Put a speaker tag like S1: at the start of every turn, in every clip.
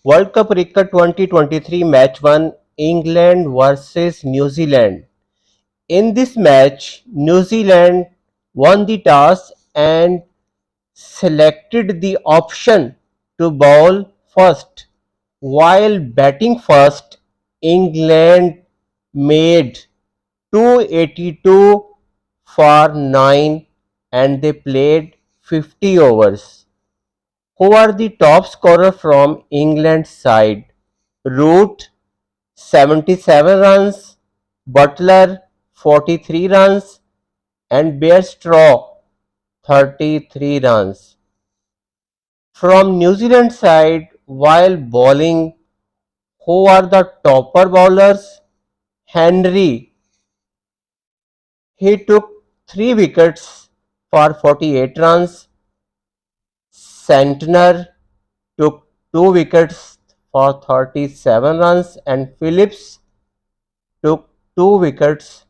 S1: World Cup Cricket 2023 Match 1 England vs New Zealand. In this match, New Zealand won the toss and selected the option to bowl first. While batting first, England made 282 for 9 and they played 50 overs. Who are the top scorer from England's side? Root 77 runs, Butler 43 runs and Bairstow 33 runs. From New Zealand side, while bowling, who are the topper bowlers? Henry, he took 3 wickets for 48 runs. Santner took 2 wickets for 37 runs and Phillips took 2 wickets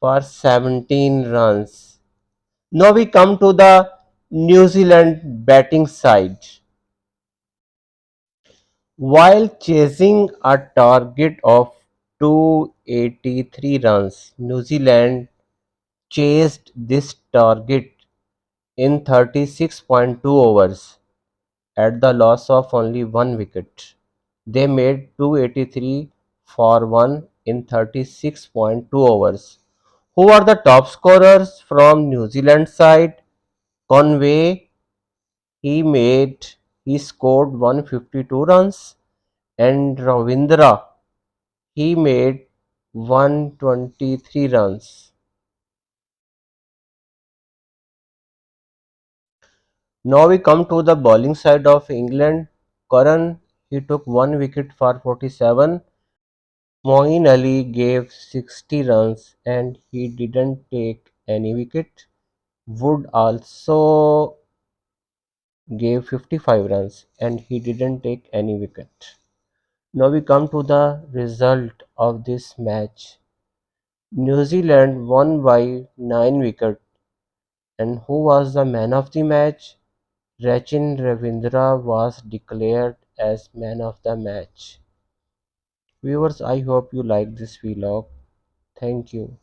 S1: for 17 runs. Now we come to the New Zealand batting side. While chasing a target of 283 runs, New Zealand chased this target in 36.2 overs at the loss of only 1 wicket. They made 283 for 1 in 36.2 overs. Who are the top scorers from New Zealand side? Conway, he made he scored 152 runs and Ravindra, he made 123 runs. Now we come to the bowling side of England. Curran, he took 1 wicket for 47. Moeen Ali gave 60 runs and he didn't take any wicket. Wood also gave 55 runs and he didn't take any wicket. Now we come to the result of this match. New Zealand won by 9 wickets, and who was the man of the match? Rachin Ravindra was declared as man of the match. Viewers, I hope you like this vlog. Thank you.